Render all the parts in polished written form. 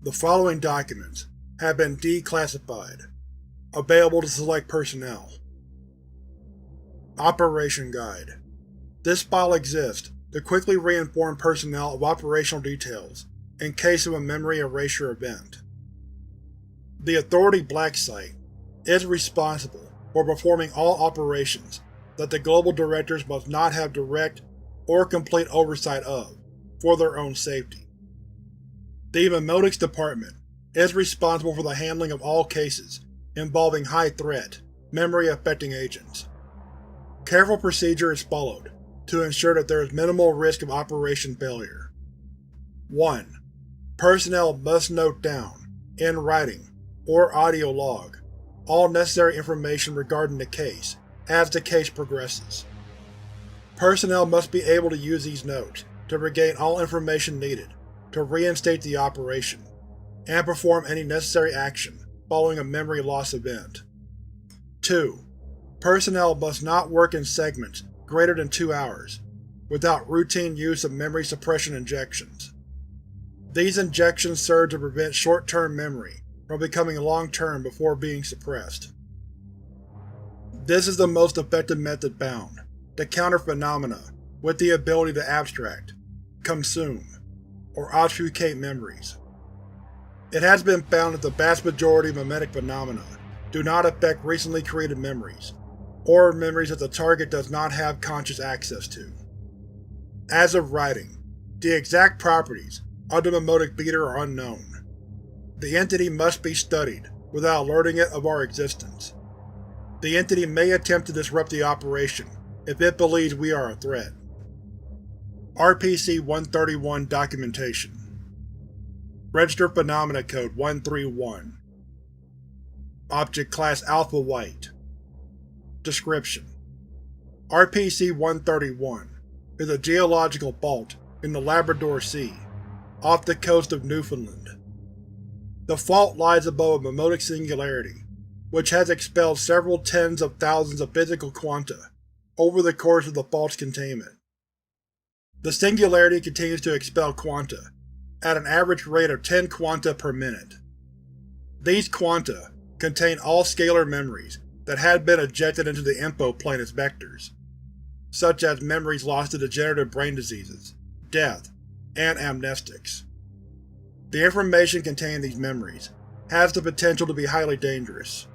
The following documents have been declassified. Available to select personnel. Operation Guide. This file exists to quickly re-inform personnel of operational details in case of a memory erasure event. The Authority Black Site is responsible for performing all operations that the Global Directors must not have direct or complete oversight of for their own safety. The Memotics Department is responsible for the handling of all cases involving high-threat, memory-affecting agents. Careful procedure is followed to ensure that there is minimal risk of operation failure. 1. Personnel must note down, in writing or audio log, all necessary information regarding the case as the case progresses. Personnel must be able to use these notes to regain all information needed to reinstate the operation, and perform any necessary action following a memory loss event. 2. Personnel must not work in segments greater than 2 hours, without routine use of memory suppression injections. These injections serve to prevent short-term memory from becoming long-term before being suppressed. This is the most effective method found to counter phenomena with the ability to abstract, consume, or obfuscate memories. It has been found that the vast majority of memetic phenomena do not affect recently created memories, or memories that the target does not have conscious access to. As of writing, the exact properties of the memetic beater are unknown. The entity must be studied without alerting it of our existence. The entity may attempt to disrupt the operation if it believes we are a threat. RPC-131 Documentation. Registered Phenomena Code 131. Object Class Alpha White. Description: RPC-131 is a geological fault in the Labrador Sea, off the coast of Newfoundland. The fault lies above a memetic singularity, which has expelled several tens of thousands of physical quanta over the course of the fault's containment. The singularity continues to expel quanta at an average rate of 10 quanta per minute. These quanta contain all scalar memories that had been ejected into the info plane as vectors, such as memories lost to degenerative brain diseases, death, and amnestics. The information contained in these memories has the potential to be highly dangerous.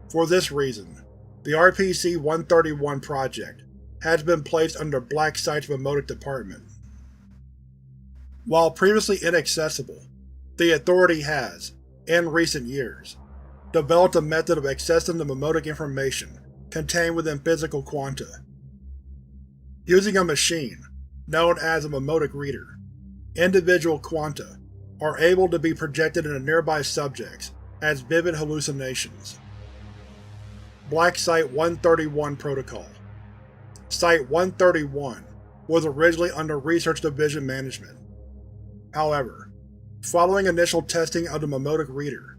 For this reason, the RPC-131 project has been placed under Black Site's Memotic Department. While previously inaccessible, the Authority has, in recent years, developed a method of accessing the memetic information contained within physical quanta. Using a machine known as a memetic reader, individual quanta are able to be projected into nearby subjects as vivid hallucinations. Black Site 131 Protocol. Site-131 was originally under Research Division management. However, following initial testing of the memetic reader,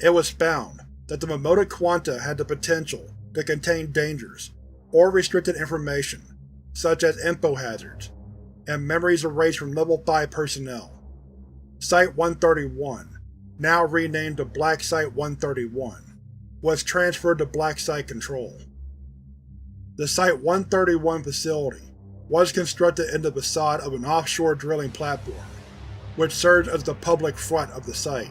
it was found that the memetic quanta had the potential to contain dangerous or restricted information such as info hazards and memories erased from Level 5 personnel. Site-131, now renamed to Black Site-131, was transferred to Black Site Control. The Site-131 facility was constructed in the facade of an offshore drilling platform, which serves as the public front of the site.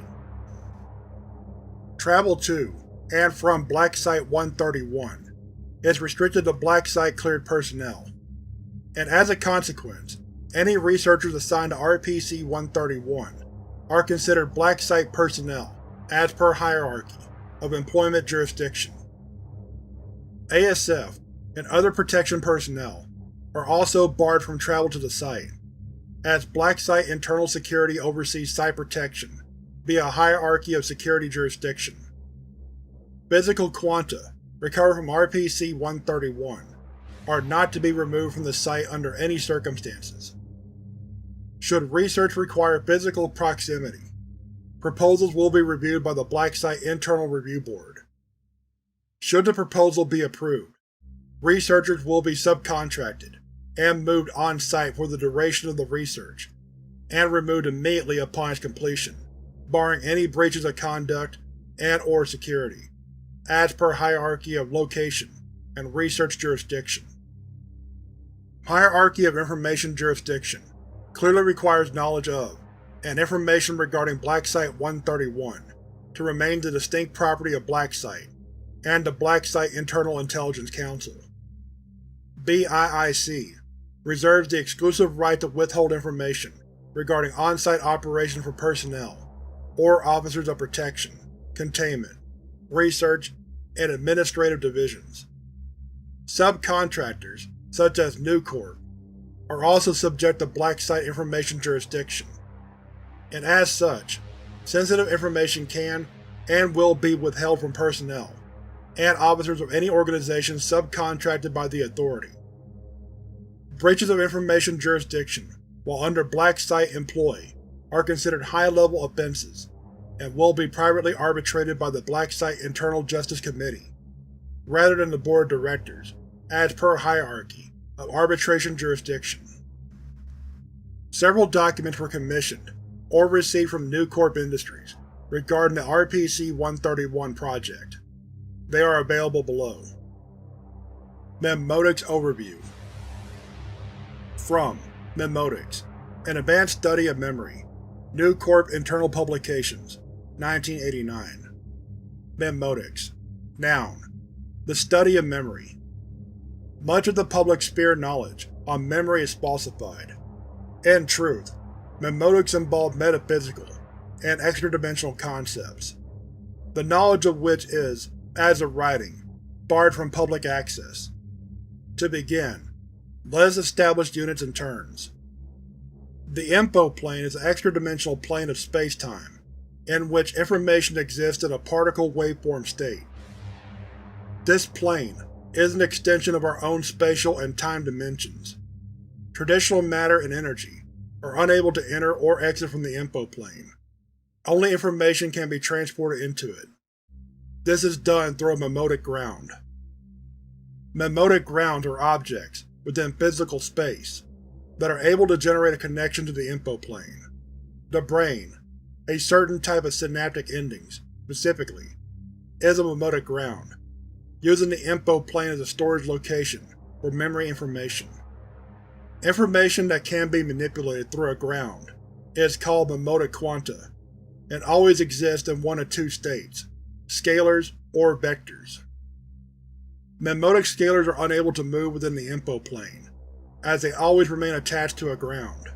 Travel to and from Black Site-131 is restricted to Black Site-cleared personnel, and as a consequence, any researchers assigned to RPC-131 are considered Black Site personnel as per hierarchy of employment jurisdiction. ASF and other protection personnel are also barred from travel to the site, as Black Site Internal Security oversees site protection via a hierarchy of security jurisdiction. Physical quanta recovered from RPC-131 are not to be removed from the site under any circumstances. Should research require physical proximity, proposals will be reviewed by the Black Site Internal Review Board. Should the proposal be approved, researchers will be subcontracted and moved on-site for the duration of the research, and removed immediately upon its completion, barring any breaches of conduct and/or security, as per hierarchy of location and research jurisdiction. Hierarchy of information jurisdiction clearly requires knowledge of, and information regarding Black Site 131 to remain the distinct property of Black Site and the Black Site Internal Intelligence Council. BIIC reserves the exclusive right to withhold information regarding on-site operations for personnel or officers of protection, containment, research, and administrative divisions. Subcontractors, such as Newcorp, are also subject to Black Site information jurisdiction, and as such, sensitive information can and will be withheld from personnel and officers of any organization subcontracted by the Authority. Breaches of information jurisdiction while under Black Site employ are considered high-level offenses and will be privately arbitrated by the Black Site Internal Justice Committee, rather than the Board of Directors, as per hierarchy of arbitration jurisdiction. Several documents were commissioned or received from Newcorp Industries regarding the RPC-131 project. They are available below. Memotics Overview. From Memotics, An Advanced Study of Memory, Newcorp Internal Publications, 1989. Memotics. Noun. The study of memory. Much of the public sphere knowledge on memory is falsified. In truth, memotics involve metaphysical and extra-dimensional concepts, the knowledge of which is, as of writing, barred from public access. To begin, let us establish units and terms. The info plane is an extra-dimensional plane of space-time, in which information exists in a particle waveform state. This plane is an extension of our own spatial and time dimensions. Traditional matter and energy are unable to enter or exit from the info plane. Only information can be transported into it. This is done through a memotic ground. Memotic grounds are objects within physical space that are able to generate a connection to the info plane. The brain, a certain type of synaptic endings, specifically, is a memotic ground, using the info plane as a storage location for memory information. Information that can be manipulated through a ground is called memotic quanta, and always exists in one of two states, scalars or vectors. Memotic scalars are unable to move within the info plane, as they always remain attached to a ground.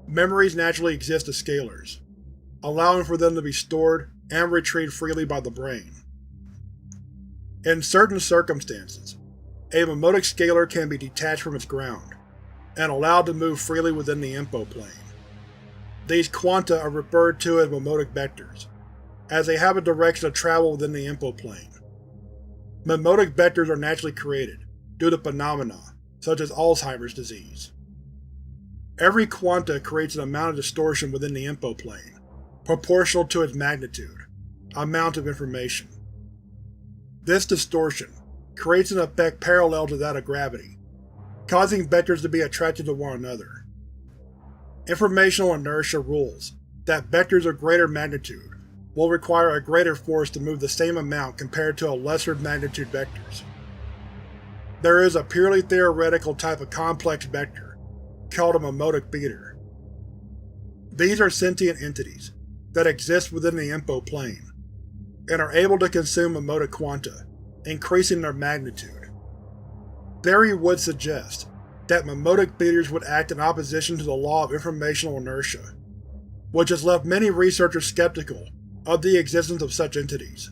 Memories naturally exist as scalars, allowing for them to be stored and retrieved freely by the brain. In certain circumstances, a memotic scalar can be detached from its ground and allowed to move freely within the info plane. These quanta are referred to as memotic vectors, as they have a direction of travel within the info plane. Memotic vectors are naturally created due to phenomena such as Alzheimer's disease. Every quanta creates an amount of distortion within the info plane, proportional to its magnitude, amount of information. This distortion creates an effect parallel to that of gravity, causing vectors to be attracted to one another. Informational inertia rules that vectors of greater magnitude will require a greater force to move the same amount compared to a lesser magnitude vectors. There is a purely theoretical type of complex vector, called a memotic feeder. These are sentient entities that exist within the info plane, and are able to consume memotic quanta, increasing their magnitude. Theory would suggest that memotic feeders would act in opposition to the law of informational inertia, which has left many researchers skeptical of the existence of such entities.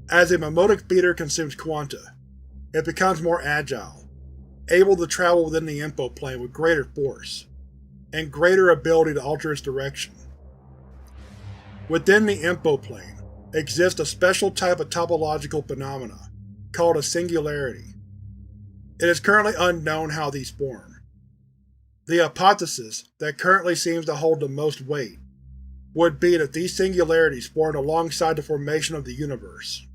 As a memotic feeder consumes quanta, it becomes more agile, able to travel within the info plane with greater force, and greater ability to alter its direction. Within the info plane exists a special type of topological phenomena called a singularity. It is currently unknown how these form. The hypothesis that currently seems to hold the most weight would be that these singularities formed alongside the formation of the universe.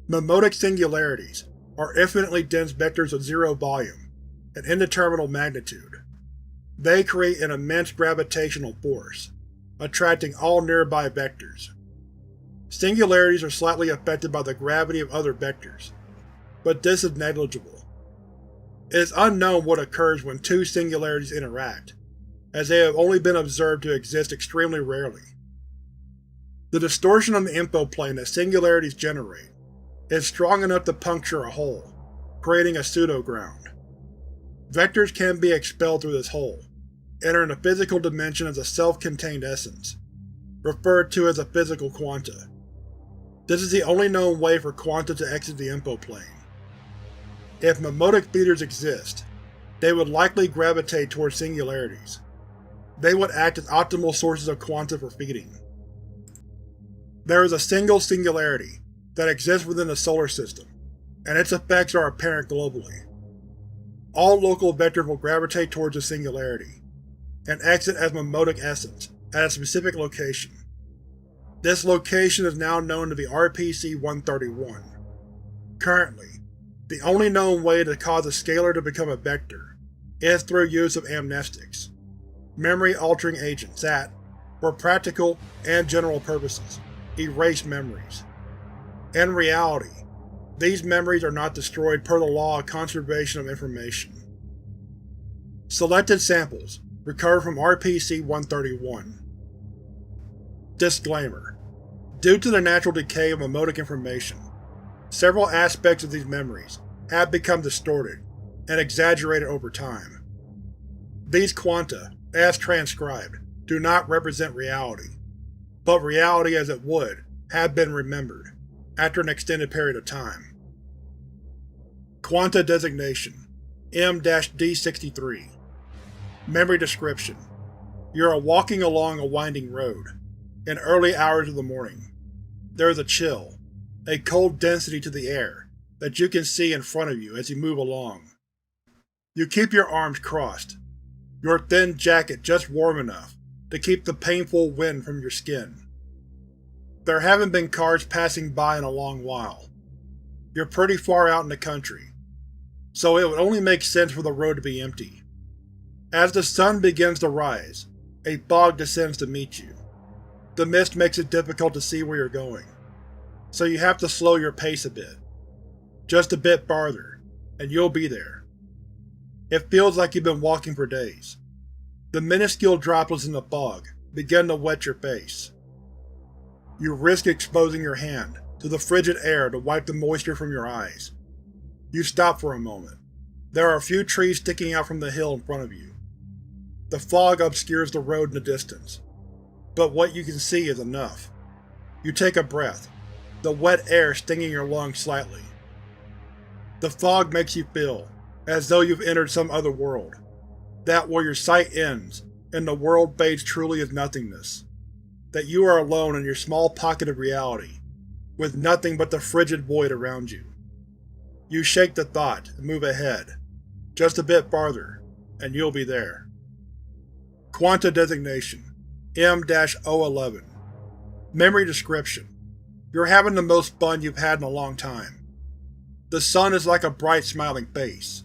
Memotic singularities are infinitely dense vectors of zero volume and indeterminate magnitude. They create an immense gravitational force, attracting all nearby vectors. Singularities are slightly affected by the gravity of other vectors, but this is negligible. It is unknown what occurs when two singularities interact, as they have only been observed to exist extremely rarely. The distortion on the info plane that singularities generate is strong enough to puncture a hole, creating a pseudo-ground. Vectors can be expelled through this hole, entering the physical dimension as a self-contained essence, referred to as a physical quanta. This is the only known way for quanta to exit the info plane. If memotic feeders exist, they would likely gravitate towards singularities. They would act as optimal sources of quanta for feeding. There is a single singularity that exists within the Solar System, and its effects are apparent globally. All local vectors will gravitate towards the singularity, and exit as memotic essence at a specific location. This location is now known to be RPC-131. Currently, the only known way to cause a scalar to become a vector is through use of amnestics, memory-altering agents that, for practical and general purposes, erase memories. In reality, these memories are not destroyed per the law of conservation of information. Selected samples recovered from RPC-131. Disclaimer: due to the natural decay of memotic information, several aspects of these memories have become distorted and exaggerated over time. These quanta, as transcribed, do not represent reality, but reality as it would have been remembered, after an extended period of time. Quanta Designation M-D63. Memory Description: you are walking along a winding road, in early hours of the morning. There is a chill, a cold density to the air that you can see in front of you as you move along. You keep your arms crossed, your thin jacket just warm enough to keep the painful wind from your skin. There haven't been cars passing by in a long while. You're pretty far out in the country, so it would only make sense for the road to be empty. As the sun begins to rise, a fog descends to meet you. The mist makes it difficult to see where you're going, so you have to slow your pace a bit. Just a bit farther, and you'll be there. It feels like you've been walking for days. The minuscule droplets in the fog begin to wet your face. You risk exposing your hand to the frigid air to wipe the moisture from your eyes. You stop for a moment. There are a few trees sticking out from the hill in front of you. The fog obscures the road in the distance, but what you can see is enough. You take a breath, the wet air stinging your lungs slightly. The fog makes you feel as though you've entered some other world, that where your sight ends and the world fades truly as nothingness, that you are alone in your small pocket of reality, with nothing but the frigid void around you. You shake the thought and move ahead, just a bit farther, and you'll be there. Quanta Designation M-011. Memory Description: you're having the most fun you've had in a long time. The sun is like a bright smiling face,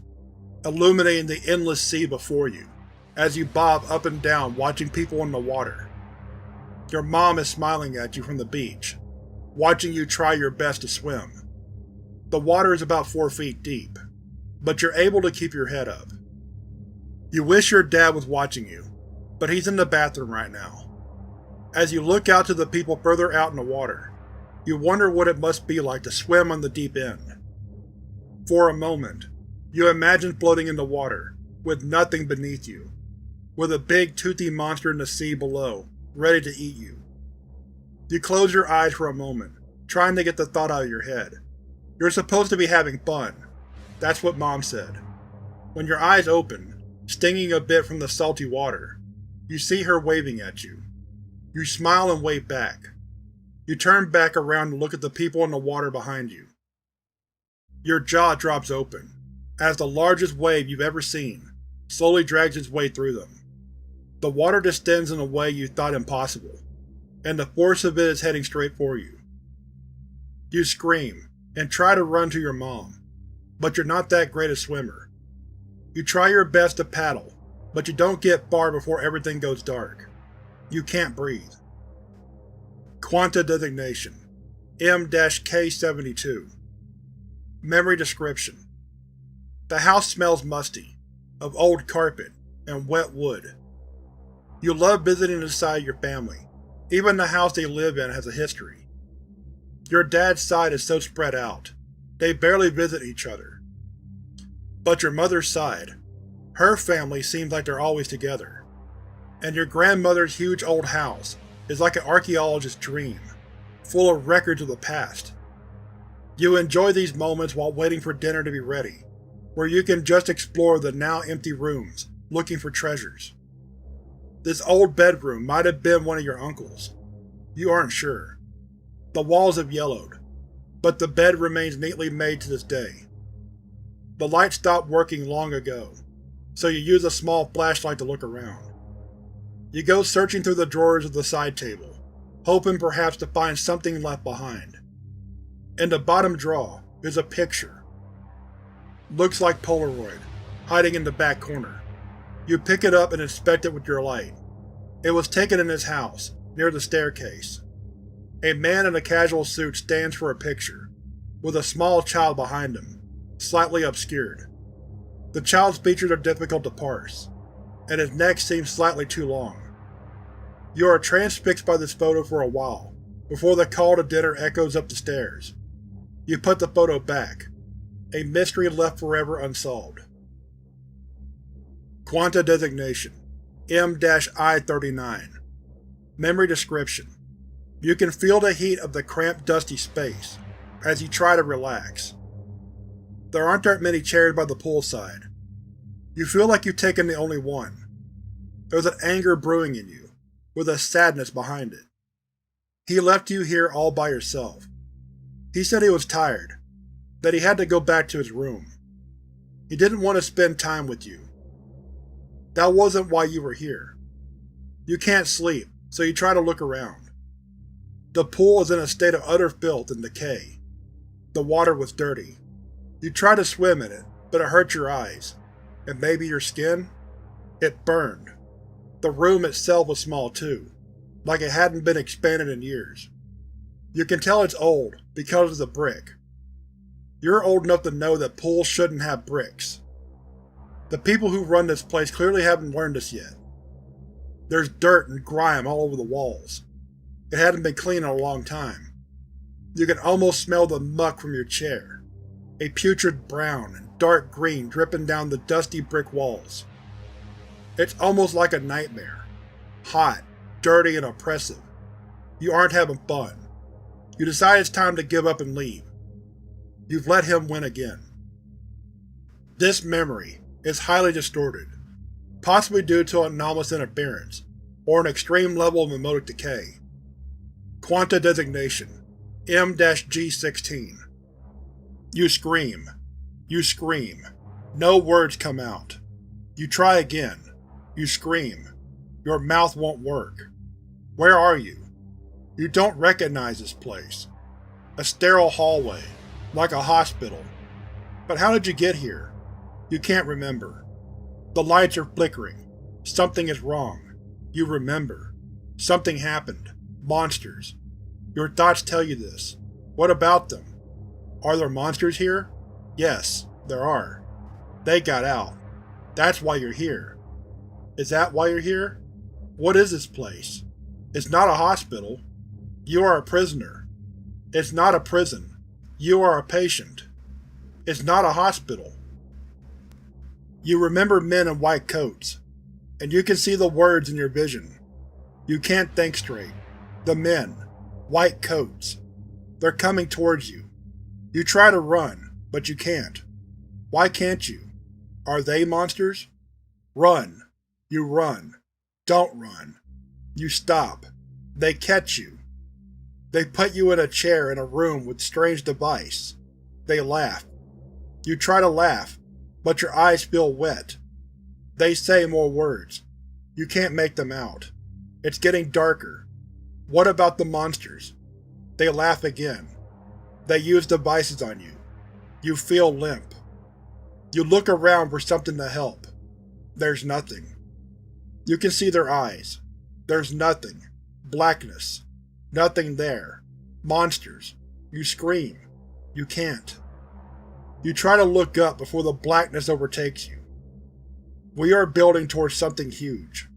illuminating the endless sea before you, as you bob up and down watching people in the water. Your mom is smiling at you from the beach, watching you try your best to swim. The water is about 4 feet deep, but you're able to keep your head up. You wish your dad was watching you, but he's in the bathroom right now. As you look out to the people further out in the water, you wonder what it must be like to swim on the deep end. For a moment, you imagine floating in the water, with nothing beneath you, with a big toothy monster in the sea below, ready to eat you. You close your eyes for a moment, trying to get the thought out of your head. You're supposed to be having fun. That's what Mom said. When your eyes open, stinging a bit from the salty water, you see her waving at you. You smile and wave back. You turn back around to look at the people in the water behind you. Your jaw drops open, as the largest wave you've ever seen slowly drags its way through them. The water distends in a way you thought impossible, and the force of it is heading straight for you. You scream and try to run to your mom, but you're not that great a swimmer. You try your best to paddle, but you don't get far before everything goes dark. You can't breathe. Quanta Designation M-K72. Memory Description: the house smells musty, of old carpet and wet wood. You love visiting inside your family. Even the house they live in has a history. Your dad's side is so spread out, they barely visit each other. But your mother's side, her family seems like they're always together. And your grandmother's huge old house is like an archaeologist's dream, full of records of the past. You enjoy these moments while waiting for dinner to be ready, where you can just explore the now empty rooms, looking for treasures. This old bedroom might have been one of your uncle's. You aren't sure. The walls have yellowed, but the bed remains neatly made to this day. The light stopped working long ago, so you use a small flashlight to look around. You go searching through the drawers of the side table, hoping perhaps to find something left behind. In the bottom drawer is a picture. Looks like Polaroid, hiding in the back corner. You pick it up and inspect it with your light. It was taken in his house, near the staircase. A man in a casual suit stands for a picture, with a small child behind him, slightly obscured. The child's features are difficult to parse, and his neck seems slightly too long. You are transfixed by this photo for a while, before the call to dinner echoes up the stairs. You put the photo back, a mystery left forever unsolved. Quanta Designation M-I39. Memory Description: you can feel the heat of the cramped, dusty space as you try to relax. There aren't that many chairs by the poolside. You feel like you've taken the only one. There's an anger brewing in you, with a sadness behind it. He left you here all by yourself. He said he was tired, that he had to go back to his room. He didn't want to spend time with you. That wasn't why you were here. You can't sleep, so you try to look around. The pool is in a state of utter filth and decay. The water was dirty. You try to swim in it, but it hurt your eyes, and maybe your skin? It burned. The room itself was small too, like it hadn't been expanded in years. You can tell it's old because of the brick. You're old enough to know that pools shouldn't have bricks. The people who run this place clearly haven't learned this yet. There's dirt and grime all over the walls. It hadn't been cleaned in a long time. You can almost smell the muck from your chair, a putrid brown and dark green dripping down the dusty brick walls. It's almost like a nightmare. Hot, dirty, and oppressive. You aren't having fun. You decide it's time to give up and leave. You've let him win again. This memory is highly distorted, possibly due to anomalous interference, or an extreme level of memotic decay. Quanta Designation M-G16. You scream. You scream. No words come out. You try again. You scream. Your mouth won't work. Where are you? You don't recognize this place. A sterile hallway, like a hospital. But how did you get here? You can't remember. The lights are flickering. Something is wrong. You remember. Something happened. Monsters. Your thoughts tell you this. What about them? Are there monsters here? Yes, there are. They got out. That's why you're here. Is that why you're here? What is this place? It's not a hospital. You are a prisoner. It's not a prison. You are a patient. It's not a hospital. You remember men in white coats, and you can see the words in your vision. You can't think straight. The men. White coats. They're coming towards you. You try to run, but you can't. Why can't you? Are they monsters? Run. You run. Don't run. You stop. They catch you. They put you in a chair in a room with strange device. They laugh. You try to laugh, but your eyes feel wet. They say more words. You can't make them out. It's getting darker. What about the monsters? They laugh again. They use devices on you. You feel limp. You look around for something to help. There's nothing. You can see their eyes. There's nothing. Blackness. Nothing there. Monsters. You scream. You can't. You try to look up before the blackness overtakes you. We are building towards something huge.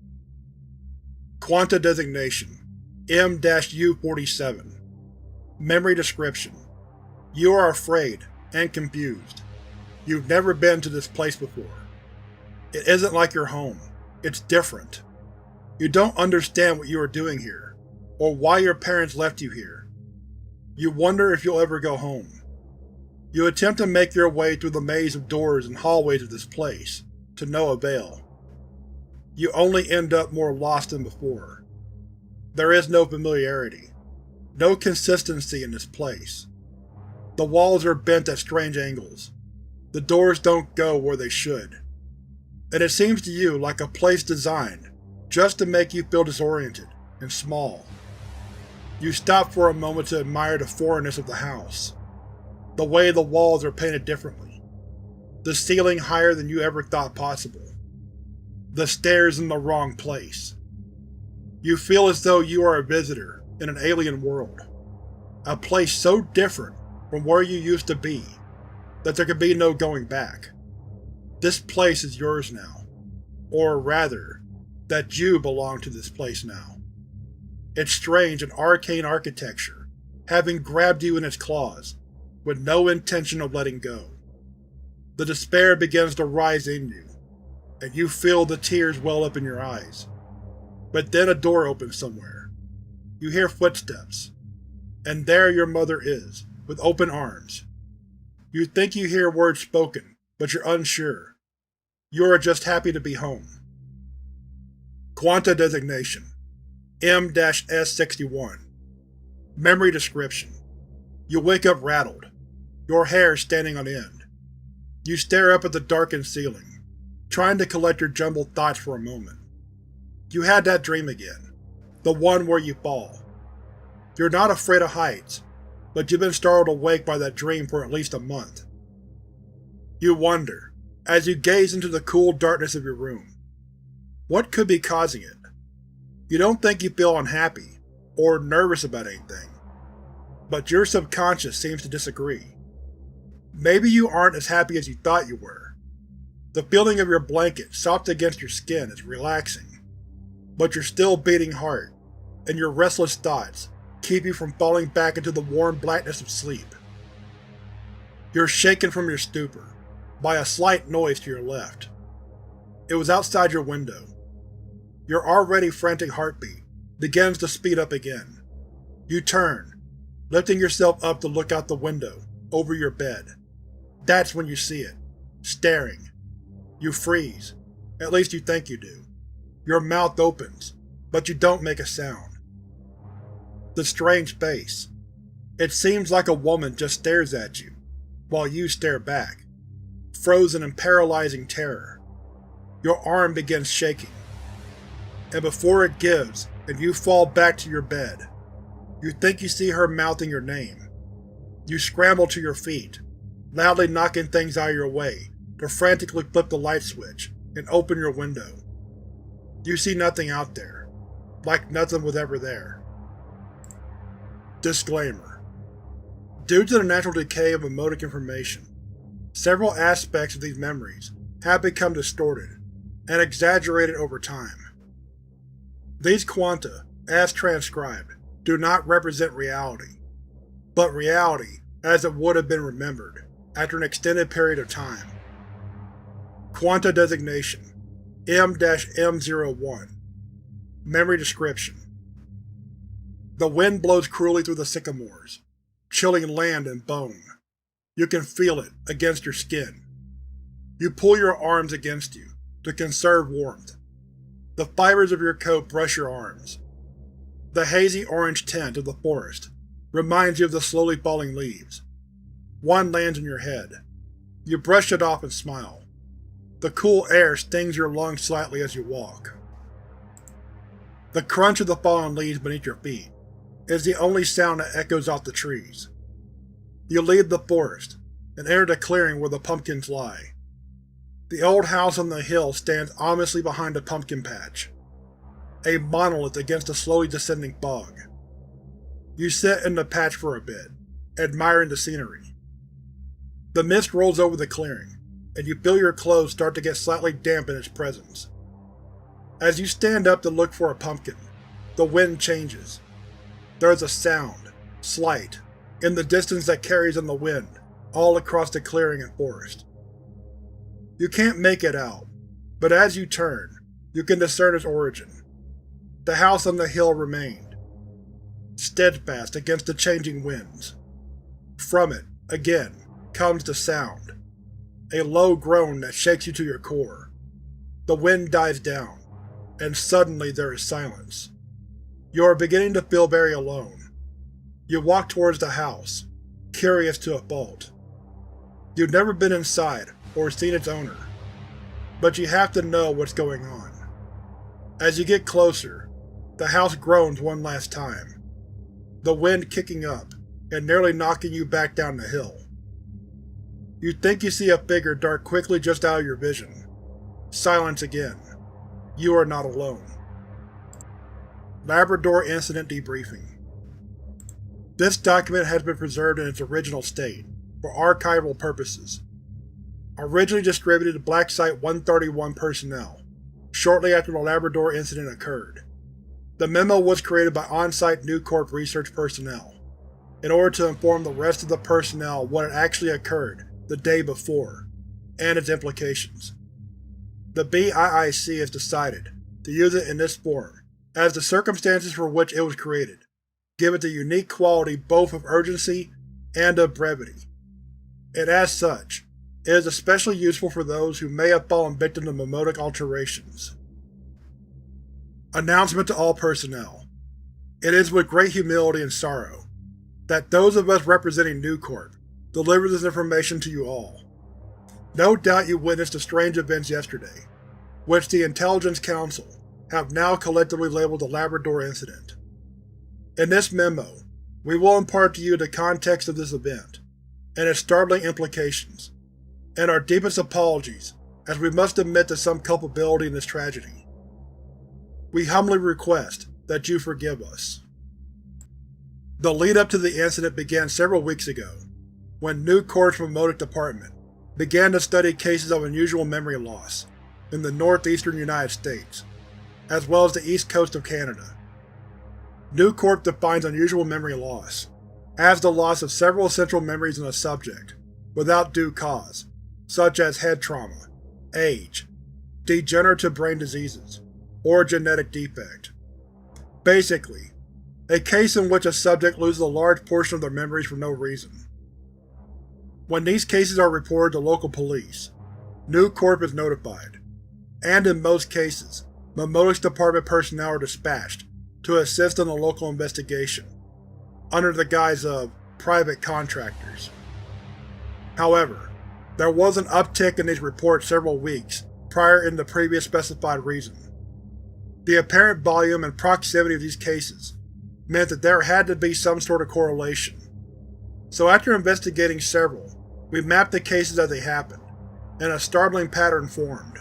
Quanta Designation M-U-47. Memory Description: You are afraid and confused. You've never been to this place before. It isn't like your home. It's different. You don't understand what you are doing here, or why your parents left you here. You wonder if you'll ever go home. You attempt to make your way through the maze of doors and hallways of this place, to no avail. You only end up more lost than before. There is no familiarity, no consistency in this place. The walls are bent at strange angles. The doors don't go where they should. And it seems to you like a place designed just to make you feel disoriented and small. You stop for a moment to admire the foreignness of the house. The way the walls are painted differently. The ceiling higher than you ever thought possible. The stairs in the wrong place. You feel as though you are a visitor in an alien world. A place so different from where you used to be that there can be no going back. This place is yours now. Or rather, that you belong to this place now. Its strange and arcane architecture, having grabbed you in its claws, with no intention of letting go. The despair begins to rise in you, and you feel the tears well up in your eyes. But then a door opens somewhere. You hear footsteps, and there your mother is, with open arms. You think you hear words spoken, but you're unsure. You are just happy to be home. Quanta Designation M-S61. Memory Description: You wake up rattled, your hair standing on end. You stare up at the darkened ceiling, trying to collect your jumbled thoughts for a moment. You had that dream again, the one where you fall. You're not afraid of heights, but you've been startled awake by that dream for at least a month. You wonder, as you gaze into the cool darkness of your room, what could be causing it? You don't think you feel unhappy or nervous about anything, but your subconscious seems to disagree. Maybe you aren't as happy as you thought you were. The feeling of your blanket soft against your skin is relaxing, but your still beating heart and your restless thoughts keep you from falling back into the warm blackness of sleep. You're shaken from your stupor by a slight noise to your left. It was outside your window. Your already frantic heartbeat begins to speed up again. You turn, lifting yourself up to look out the window, over your bed. That's when you see it, staring. You freeze. At least you think you do. Your mouth opens, but you don't make a sound. The strange face. It seems like a woman just stares at you, while you stare back, frozen in paralyzing terror. Your arm begins shaking, and before it gives and you fall back to your bed, you think you see her mouthing your name. You scramble to your feet, loudly knocking things out of your way to frantically flip the light switch and open your window. You see nothing out there, like nothing was ever there. Disclaimer: Due to the natural decay of memotic information, several aspects of these memories have become distorted and exaggerated over time. These quanta, as transcribed, do not represent reality, but reality as it would have been remembered after an extended period of time. Quanta Designation M-M01. Memory Description: The wind blows cruelly through the sycamores, chilling land and bone. You can feel it against your skin. You pull your arms against you to conserve warmth. The fibers of your coat brush your arms. The hazy orange tint of the forest reminds you of the slowly falling leaves. One lands on your head. You brush it off and smile. The cool air stings your lungs slightly as you walk. The crunch of the fallen leaves beneath your feet is the only sound that echoes off the trees. You leave the forest and enter the clearing where the pumpkins lie. The old house on the hill stands ominously behind a pumpkin patch. a monolith against the slowly descending fog. You sit in the patch for a bit, admiring the scenery. The mist rolls over the clearing, and you feel your clothes start to get slightly damp in its presence. As you stand up to look for a pumpkin, the wind changes. There is a sound, slight, in the distance that carries on the wind all across the clearing and forest. You can't make it out, but as you turn, you can discern its origin. The house on the hill remained, steadfast against the changing winds. From it, again, comes the sound, a low groan that shakes you to your core. The wind dies down, and suddenly there is silence. You are beginning to feel very alone. You walk towards the house, curious to a fault. You've never been inside or seen its owner, but you have to know what's going on. As you get closer, the house groans one last time, the wind kicking up and nearly knocking you back down the hill. You think you see a figure dart quickly just out of your vision. Silence again. You are not alone. Labrador Incident Debriefing. This document has been preserved in its original state, for archival purposes. Originally distributed to Black Site 131 personnel, shortly after the Labrador incident occurred. The memo was created by on-site New Corp research personnel, in order to inform the rest of the personnel what had actually occurred the day before, and its implications. The BIIC has decided to use it in this form, as the circumstances for which it was created give it the unique quality both of urgency and of brevity, and as such, it is especially useful for those who may have fallen victim to memotic alterations. Announcement to all personnel. It is with great humility and sorrow that those of us representing New Corp deliver this information to you all. No doubt you witnessed the strange events yesterday, which the Intelligence Council have now collectively labeled the Labrador Incident. In this memo, we will impart to you the context of this event, and its startling implications, and our deepest apologies as we must admit to some culpability in this tragedy. We humbly request that you forgive us. The lead-up to the incident began several weeks ago, when New Corp's Memotic Department began to study cases of unusual memory loss in the northeastern United States, as well as the east coast of Canada. New Corp defines unusual memory loss as the loss of several essential memories in a subject without due cause, such as head trauma, age, degenerative brain diseases, or a genetic defect. Basically, a case in which a subject loses a large portion of their memories for no reason. When these cases are reported to local police, New Corp is notified, and in most cases, Memotics Department personnel are dispatched to assist in the local investigation, under the guise of private contractors. However, there was an uptick in these reports several weeks prior in the previous specified reason. The apparent volume and proximity of these cases meant that there had to be some sort of correlation. So after investigating several, we mapped the cases as they happened, and a startling pattern formed.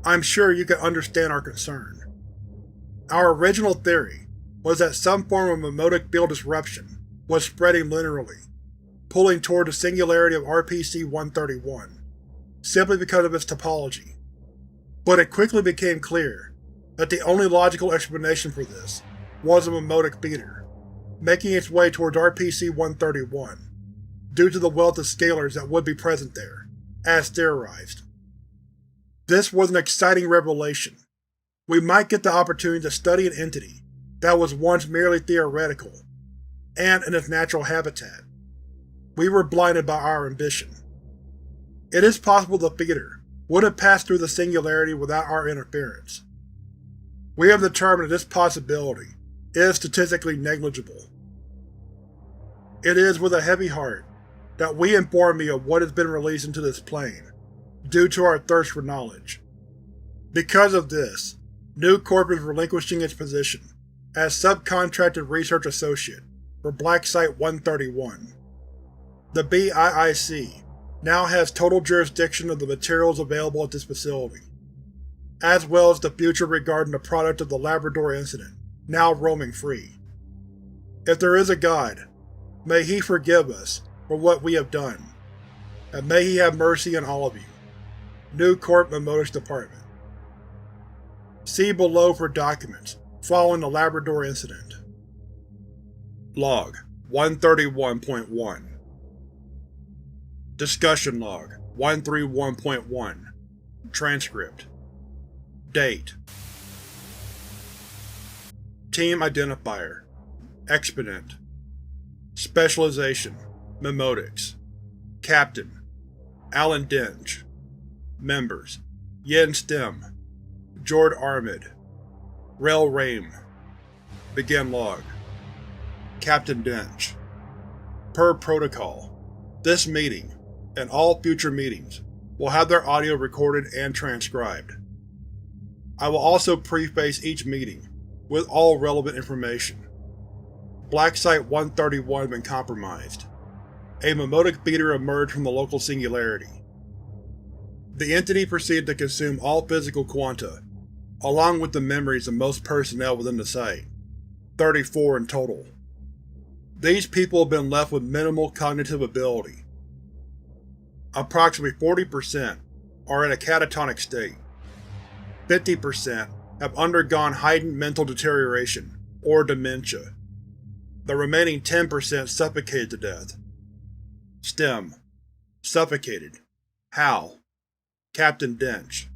I'm sure you can understand our concern. Our original theory was that some form of memotic field disruption was spreading linearly, pulling toward the singularity of RPC-131, simply because of its topology. But it quickly became clear that the only logical explanation for this was a memotic feeder, making its way towards RPC-131, due to the wealth of scalars that would be present there, as theorized. This was an exciting revelation. We might get the opportunity to study an entity that was once merely theoretical, and in its natural habitat. We were blinded by our ambition. It is possible the feeder would have passed through the singularity without our interference. We have determined that this possibility is statistically negligible. It is with a heavy heart that we inform you of what has been released into this plane, due to our thirst for knowledge. Because of this, New Corp is relinquishing its position as subcontracted research associate for Black Site 131. The BIIC now has total jurisdiction of the materials available at this facility. as well as the future regarding the product of the Labrador incident, now roaming free. If there is a God, may He forgive us for what we have done, and may He have mercy on all of you. New Corp Memotics Department. See below for documents following the Labrador incident. Log 131.1 Discussion Log 131.1 Transcript. Date. Team Identifier Exponent. Specialization Memotics. Captain Alan Dench. Members Yen Stem, Jord Armid, Rel Rame. Begin log. Captain Dench. Per protocol, this meeting, and all future meetings, will have their audio recorded and transcribed. I will also preface each meeting with all relevant information. Black Site 131 has been compromised. A memotic beater emerged from the local Singularity. The entity proceeded to consume all physical quanta, along with the memories of most personnel within the site, 34 in total. These people have been left with minimal cognitive ability. Approximately 40% are in a catatonic state. 50% have undergone heightened mental deterioration, or dementia. The remaining 10% suffocated to death. Stem. Suffocated. How? Captain Dench.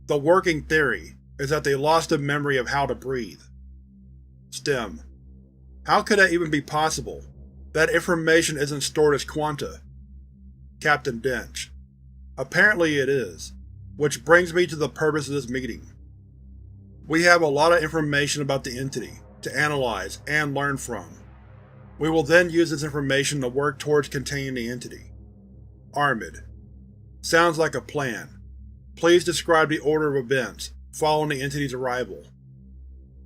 The working theory is that they lost the memory of how to breathe. Stem. How could that even be possible? That information isn't stored as quanta. Captain Dench. Apparently it is, which brings me to the purpose of this meeting. We have a lot of information about the entity to analyze and learn from. We will then use this information to work towards containing the entity. Armid. Sounds like a plan. Please describe the order of events following the entity's arrival.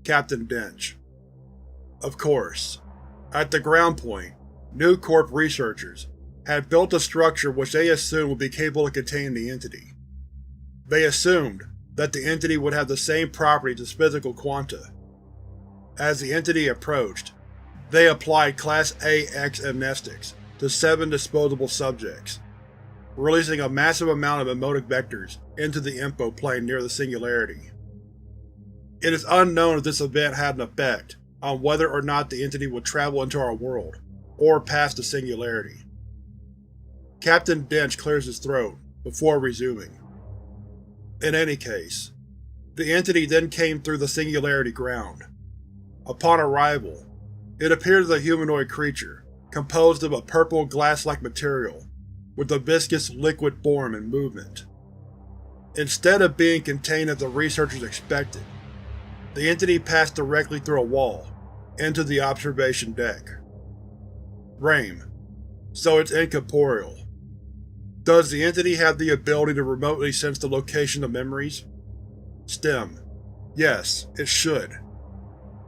Captain Dench. Of course. At the ground point, New Corp researchers had built a structure which they assumed would be capable of containing the entity. They assumed that the entity would have the same properties as physical quanta. As the entity approached, they applied Class A-X amnestics to 7 disposable subjects, releasing a massive amount of memotic vectors into the info plane near the Singularity. It is unknown if this event had an effect on whether or not the entity would travel into our world, or past the Singularity. Captain Dench clears his throat before resuming. In any case, the entity then came through the Singularity ground. Upon arrival, it appeared as a humanoid creature composed of a purple glass-like material with a viscous liquid form and movement. Instead of being contained as the researchers expected, the entity passed directly through a wall into the observation deck. Rame. So it's incorporeal. Does the entity have the ability to remotely sense the location of memories? Stem. Yes, it should.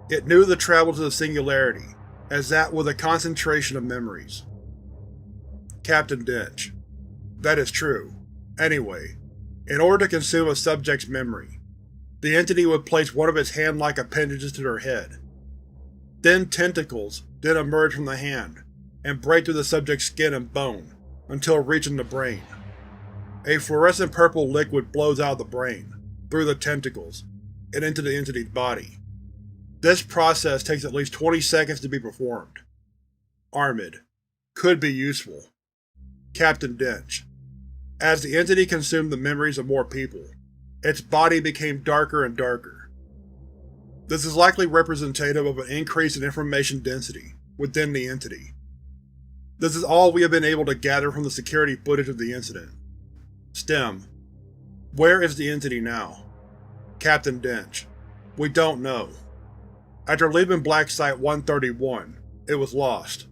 It knew the travel to the Singularity, as that was a concentration of memories. Captain Dench. That is true. Anyway, in order to consume a subject's memory, the entity would place one of its hand-like appendages to their head. Thin tentacles then emerge from the hand and break through the subject's skin and bone until reaching the brain. A fluorescent purple liquid flows out of the brain, through the tentacles, and into the entity's body. This process takes at least 20 seconds to be performed. Armid. Could be useful. Captain Dench. As the entity consumed the memories of more people, its body became darker and darker. This is likely representative of an increase in information density within the entity. This is all we have been able to gather from the security footage of the incident. Stem. Where is the entity now? Captain Dench. We don't know. After leaving Black Site 131, it was lost.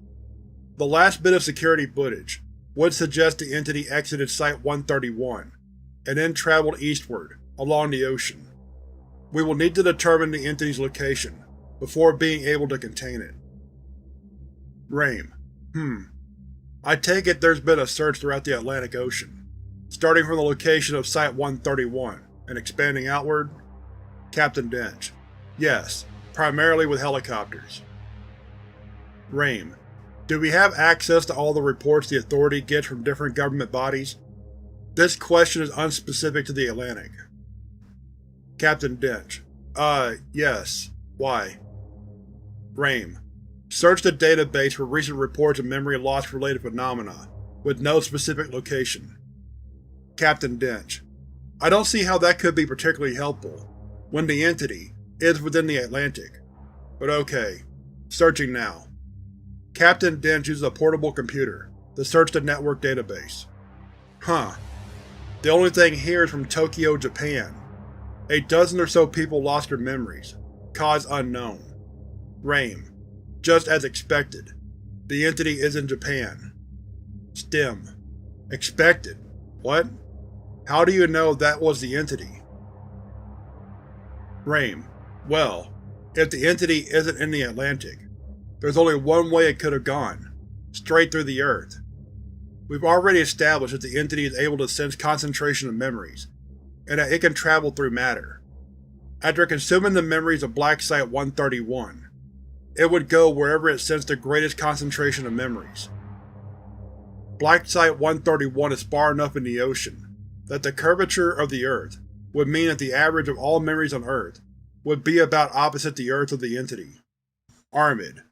The last bit of security footage would suggest the entity exited Site 131 and then traveled eastward, along the ocean. We will need to determine the entity's location before being able to contain it. Rame. I take it there's been a search throughout the Atlantic Ocean, starting from the location of Site 131 and expanding outward? Captain Dench: Yes, primarily with helicopters. Rame: Do we have access to all the reports the Authority gets from different government bodies? This question is unspecific to the Atlantic. Captain Dench: Yes. Why? Rame: Search the database for recent reports of memory loss related phenomena, with no specific location. Captain Dench: I don't see how that could be particularly helpful, when the entity is within the Atlantic. But okay. Searching now. Captain Dench uses a portable computer to search the network database. Huh. The only thing here is from Tokyo, Japan. A dozen or so people lost their memories. Cause unknown. Rame: Just as expected. The entity is in Japan. Stem: Expected? What? How do you know that was the entity? Rame: Well, if the entity isn't in the Atlantic, there's only one way it could have gone. Straight through the Earth. We've already established that the entity is able to sense concentration of memories, and that it can travel through matter. After consuming the memories of Black Site 131, it would go wherever it sensed the greatest concentration of memories. Black Site 131 is far enough in the ocean that the curvature of the Earth would mean that the average of all memories on Earth would be about opposite the Earth of the entity. Armid: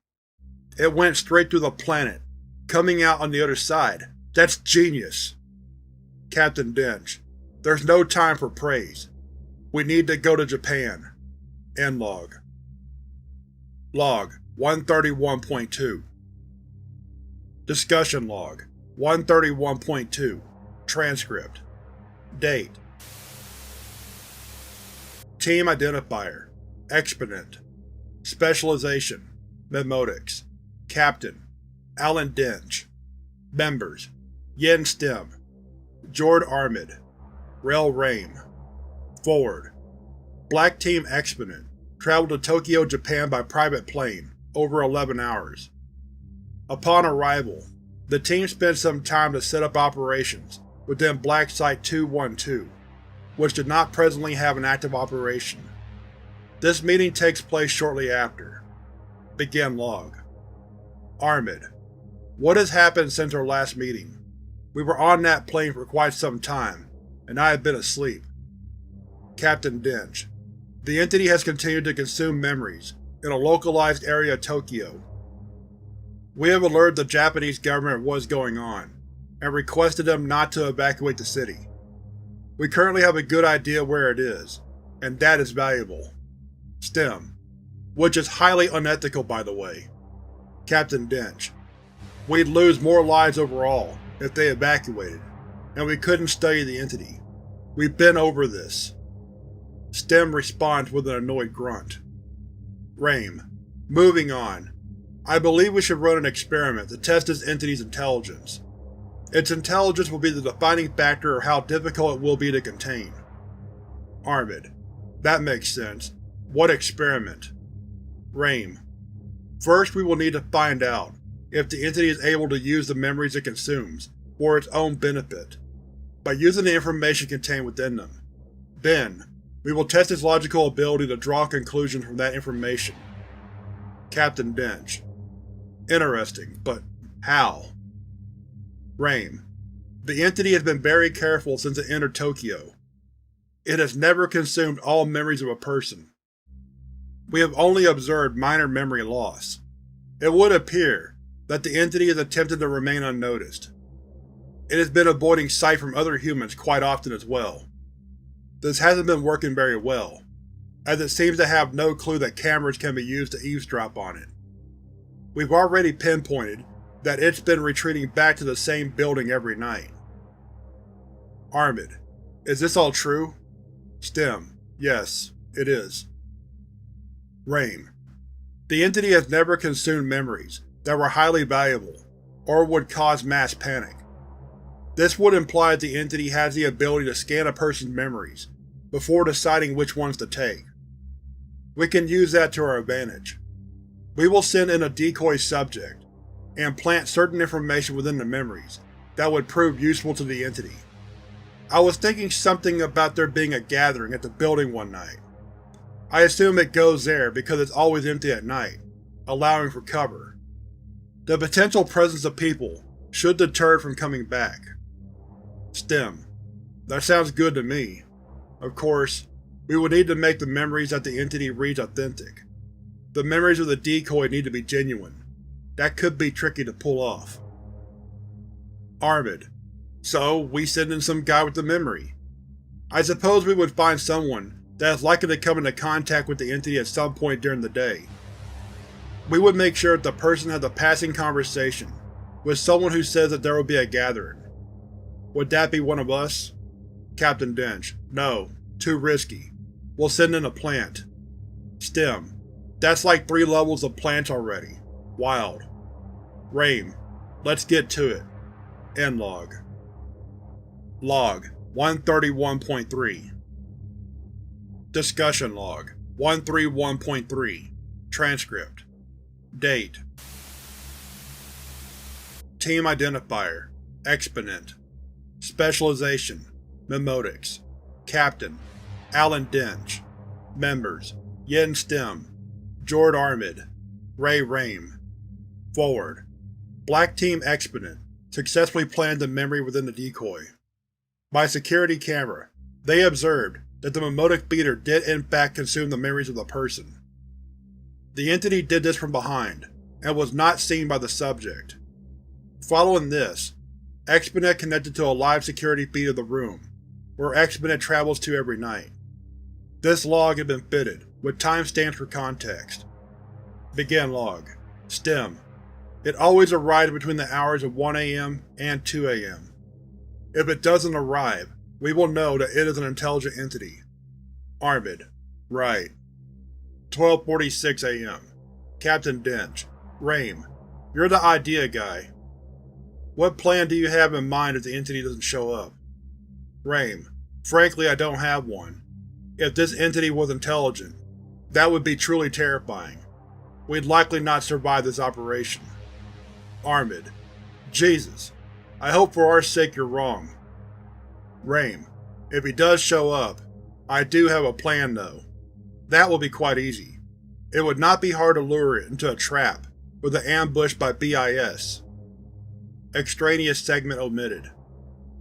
It went straight through the planet, coming out on the other side. That's genius! Captain Dench: There's no time for praise. We need to go to Japan. End log. Log 131.2 Discussion Log 131.2 Transcript. Date: Team Identifier: Exponent. Specialization: Memotics. Captain: Alan Dench. Members: Yen Stem, Jord Armid, Rel Rame. Forward: Black Team Exponent traveled to Tokyo, Japan by private plane, over 11 hours. Upon arrival, the team spent some time to set up operations within Black Site 212, which did not presently have an active operation. This meeting takes place shortly after. Begin log. Armid: What has happened since our last meeting? We were on that plane for quite some time, and I have been asleep. Captain Dench: The entity has continued to consume memories in a localized area of Tokyo. We have alerted the Japanese government of what is going on, and requested them not to evacuate the city. We currently have a good idea where it is, and that is valuable. Stem: Which is highly unethical, by the way. Captain Dench: We'd lose more lives overall if they evacuated, and we couldn't study the entity. We've been over this. Stem responds with an annoyed grunt. Rame: Moving on. I believe we should run an experiment to test this entity's intelligence. Its intelligence will be the defining factor of how difficult it will be to contain. Armid: That makes sense. What experiment? Rame: First we will need to find out if the entity is able to use the memories it consumes for its own benefit, by using the information contained within them. Then, we will test its logical ability to draw conclusions from that information. Captain Dench: Interesting, but how? Rame: The entity has been very careful since it entered Tokyo. It has never consumed all memories of a person. We have only observed minor memory loss. It would appear that the entity has attempted to remain unnoticed. It has been avoiding sight from other humans quite often as well. This hasn't been working very well, as it seems to have no clue that cameras can be used to eavesdrop on it. We've already pinpointed that it's been retreating back to the same building every night. Armid: Is this all true? Stem: Yes, it is. Rame: The entity has never consumed memories that were highly valuable, or would cause mass panic. This would imply that the entity has the ability to scan a person's memories before deciding which ones to take. We can use that to our advantage. We will send in a decoy subject, and plant certain information within the memories that would prove useful to the entity. I was thinking something about there being a gathering at the building one night. I assume it goes there because it's always empty at night, allowing for cover. The potential presence of people should deter it from coming back. Stem. That sounds good to me. Of course, we would need to make the memories that the entity reads authentic. The memories of the decoy need to be genuine. That could be tricky to pull off. Armid. So, we send in some guy with the memory. I suppose we would find someone that is likely to come into contact with the entity at some point during the day. We would make sure that the person has a passing conversation with someone who says that there will be a gathering. Would that be one of us? Captain Dench. No. Too risky. We'll send in a plant. Stem. That's like 3 levels of plants already. Wild. Rame. Let's get to it. End log. Log 131.3 Discussion Log 131.3 Transcript. Date. Team Identifier Exponent. Specialization Memotics. Captain Alan Dench. Members Yen Stem, Jord Armid, Ray Rame. Forward. Black Team Exponent successfully planted the memory within the decoy. By security camera, they observed that the memotic beater did in fact consume the memories of the person. The entity did this from behind, and was not seen by the subject. Following this, Exponent connected to a live security feed of the room, where Exponent travels to every night. This log had been fitted, with timestamps for context. Begin log. Stem. It always arrives between the hours of 1 AM and 2 AM. If it doesn't arrive, we will know that it is an intelligent entity. Armid. Right. 12:46 AM. Captain Dench. Rame. You're the idea guy. What plan do you have in mind if the entity doesn't show up? Rame. Frankly, I don't have one. If this entity was intelligent, that would be truly terrifying. We'd likely not survive this operation. Armid. Jesus. I hope for our sake you're wrong. Rame. If he does show up, I do have a plan though. That will be quite easy. It would not be hard to lure it into a trap with an ambush by BIS. Extraneous segment omitted.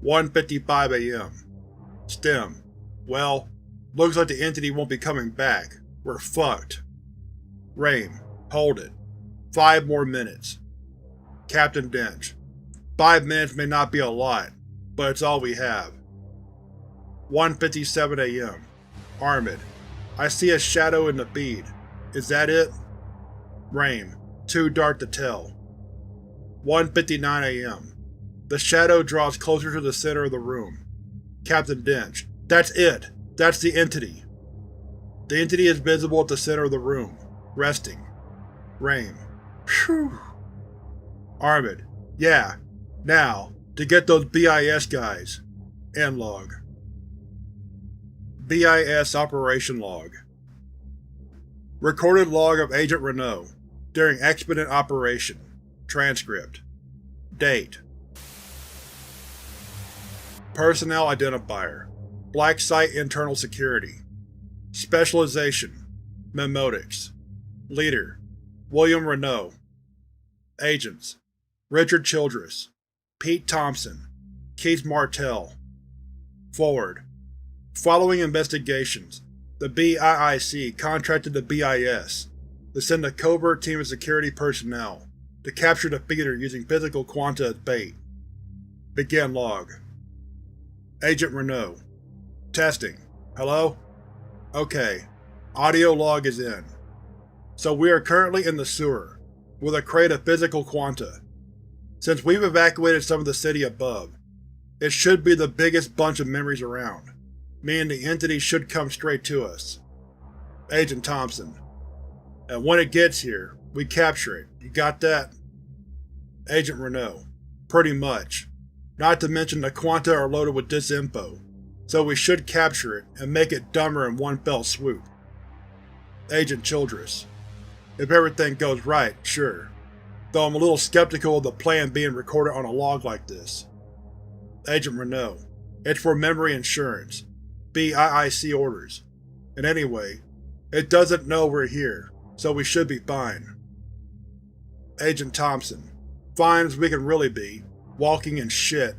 1:55 AM. Stem. Well, looks like the entity won't be coming back. We're fucked. Rame. Hold it. 5 more minutes. Captain Dench. 5 minutes may not be a lot, but it's all we have. 1:57 AM. Armid. I see a shadow in the feed. Is that it? Rame. Too dark to tell. 1:59 AM. The shadow draws closer to the center of the room. Captain Dench. That's it! That's the entity! The entity is visible at the center of the room, resting. Rame. Phew. Armid. Yeah. Now, to get those BIS guys. End log. BIS Operation Log. Recorded log of Agent Renault during Exponent Operation. Transcript. Date. Personnel Identifier. Black Site Internal Security. Specialization. Memotics. Leader. William Renault. Agents. Richard Childress. Pete Thompson. Keith Martell. Forward. Following investigations, the BIIC contracted the BIS to send a covert team of security personnel to capture the feeder using physical quanta as bait. Begin log. Agent Renault. Testing. Hello? Okay. Audio log is in. So we are currently in the sewer, with a crate of physical quanta. Since we've evacuated some of the city above, it should be the biggest bunch of memories around, meaning the entity should come straight to us. Agent Thompson. And when it gets here, we capture it. You got that? Agent Renault. Pretty much. Not to mention the quanta are loaded with disinfo, so we should capture it and make it dumber in one fell swoop. Agent Childress. If everything goes right, sure. Though I'm a little skeptical of the plan being recorded on a log like this. Agent Renault. It's for memory insurance. BIIC orders. And anyway, it doesn't know we're here, so we should be fine. Agent Thompson. Fine as we can really be. Walking in shit.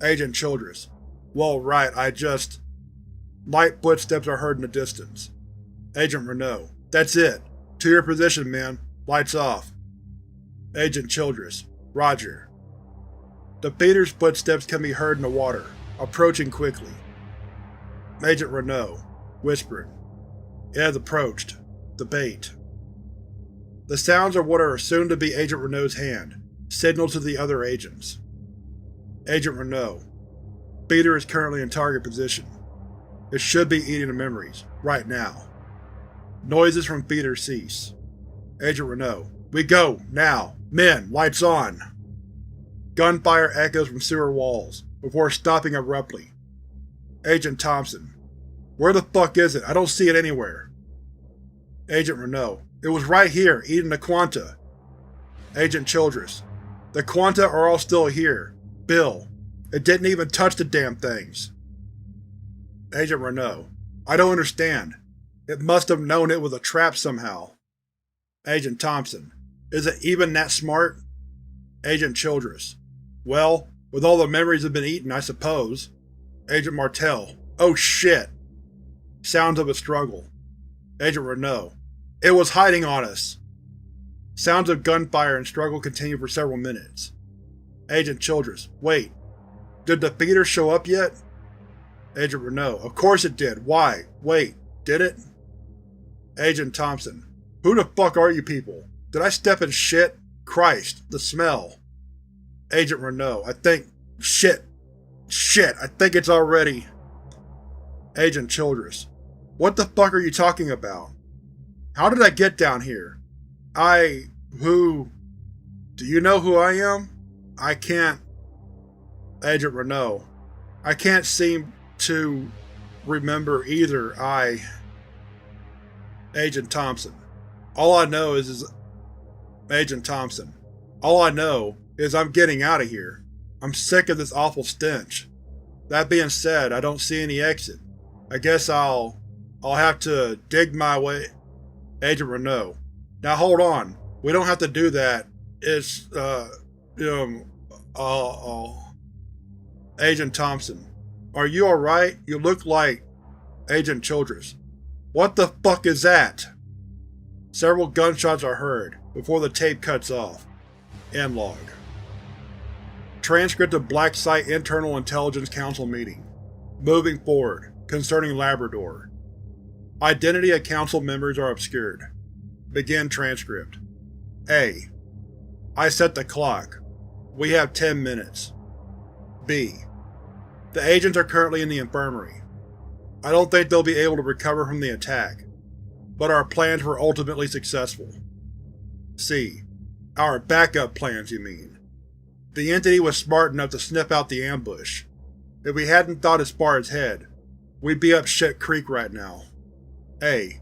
Agent Childress. Well, right, Light footsteps are heard in the distance. Agent Renault. That's it. To your position, men. Lights off. Agent Childress. Roger. The feeder's footsteps can be heard in the water, approaching quickly. Agent Renault. Whispering. It has approached. The bait. The sounds are what are assumed to be Agent Renault's hand, signal to the other agents. Agent Renault. Feeder is currently in target position. It should be eating the memories, right now. Noises from feeder cease. Agent Renault. We go, now! Men, lights on! Gunfire echoes from sewer walls, before stopping abruptly. Agent Thompson. Where the fuck is it? I don't see it anywhere. Agent Renault. It was right here, eating the Quanta. Agent Childress. The Quanta are all still here. Bill. It didn't even touch the damn things. Agent Renault. I don't understand. It must have known it was a trap somehow. Agent Thompson. Is it even that smart? Agent Childress. Well, with all the memories have been eaten, I suppose. Agent Martell. Oh shit! Sounds of a struggle. Agent Renault. It was hiding on us! Sounds of gunfire and struggle continue for several minutes. Agent Childress. Wait. Did the feeder show up yet? Agent Renault. Of course it did. Why? Wait. Did it? Agent Thompson. Who the fuck are you people? Did I step in shit? Christ, the smell. Agent Renault. I think… Shit, I think it's already… Agent Childress. What the fuck are you talking about? How did I get down here? Who… Do you know who I am? I can't… Agent Renault. I can't seem to remember either. Agent Thompson. All I know is Agent Thompson. All I know is I'm getting out of here. I'm sick of this awful stench. That being said, I don't see any exit. I guess I'll have to dig my way… Agent Renault. Now hold on. We don't have to do that. It's, Agent Thompson. Are you alright? You look like… Agent Childress. What the fuck is that? Several gunshots are heard, before the tape cuts off. End log. Transcript of Black Site Internal Intelligence Council meeting. Moving forward, concerning Labrador. Identity of Council members are obscured. Begin transcript. A. I set the clock. We have 10 minutes. B. The agents are currently in the infirmary. I don't think they'll be able to recover from the attack, but our plans were ultimately successful. C. Our backup plans, you mean. The entity was smart enough to sniff out the ambush. If we hadn't thought as far ahead, we'd be up shit creek right now. A.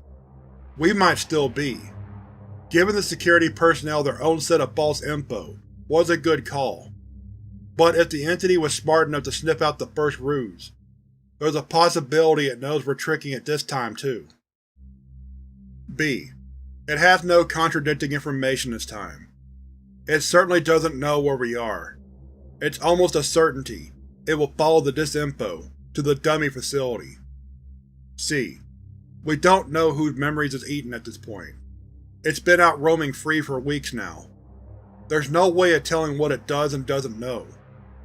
We might still be. Giving the security personnel their own set of false info was a good call. But if the entity was smart enough to sniff out the first ruse, there's a possibility it knows we're tricking it this time too. B. It has no contradicting information this time. It certainly doesn't know where we are. It's almost a certainty it will follow the disinfo to the dummy facility. C. We don't know whose memories it's eaten at this point. It's been out roaming free for weeks now. There's no way of telling what it does and doesn't know,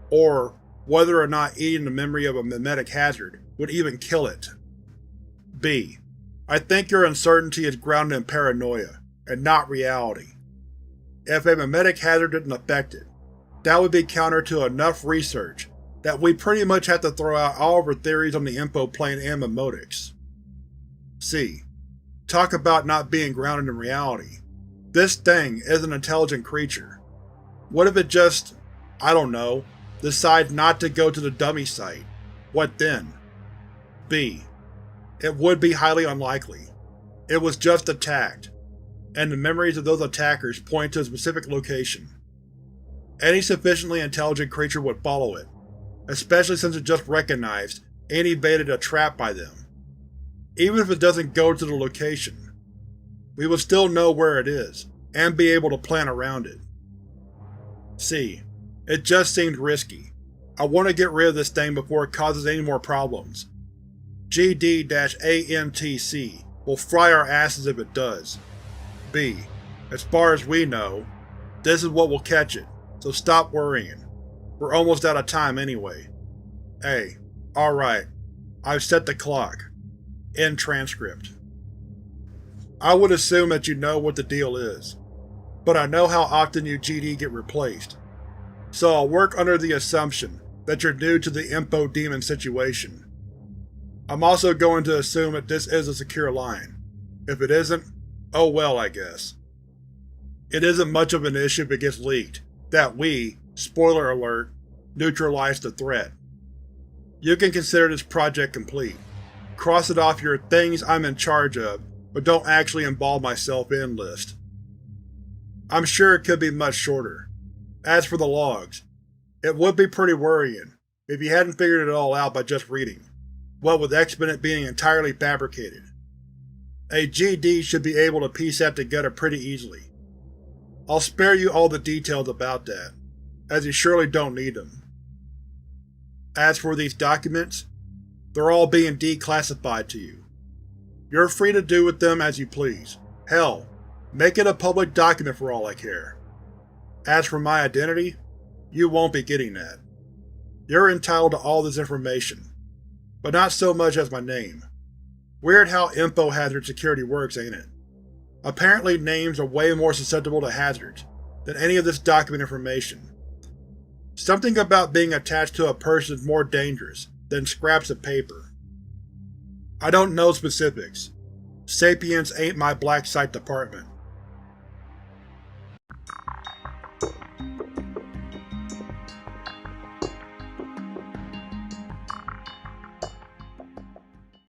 or whether or not eating the memory of a memetic hazard would even kill it. B. I think your uncertainty is grounded in paranoia, and not reality. If a memetic hazard didn't affect it, that would be counter to enough research that we pretty much have to throw out all of our theories on the info plane and Memotics. C. Talk about not being grounded in reality. This thing is an intelligent creature. What if it just, I don't know, decides not to go to the dummy site? What then? B. It would be highly unlikely. It was just attacked, and the memories of those attackers point to a specific location. Any sufficiently intelligent creature would follow it, especially since it just recognized and evaded a trap by them. Even if it doesn't go to the location, we would still know where it is, and be able to plan around it. C. It just seemed risky. I want to get rid of this thing before it causes any more problems. GD-ANTC will fry our asses if it does. B. As far as we know, this is what will catch it, so stop worrying. We're almost out of time anyway. A. Alright. I've set the clock. End transcript. I would assume that you know what the deal is, but I know how often you GD get replaced, so I'll work under the assumption that you're new to the info demon situation. I'm also going to assume that this is a secure line. If it isn't, oh well, I guess. It isn't much of an issue if it gets leaked that we, spoiler alert, neutralized the threat. You can consider this project complete. Cross it off your things I'm in charge of, but don't actually involve myself in list. I'm sure it could be much shorter. As for the logs, it would be pretty worrying if you hadn't figured it all out by just reading, what with Exponent being entirely fabricated. A GD should be able to piece that together pretty easily. I'll spare you all the details about that, as you surely don't need them. As for these documents, they're all being declassified to you. You're free to do with them as you please. Hell, make it a public document for all I care. As for my identity, you won't be getting that. You're entitled to all this information, but not so much as my name. Weird how info hazard security works, ain't it? Apparently names are way more susceptible to hazards than any of this document information. Something about being attached to a person is more dangerous than scraps of paper. I don't know specifics. Sapience ain't my black site department.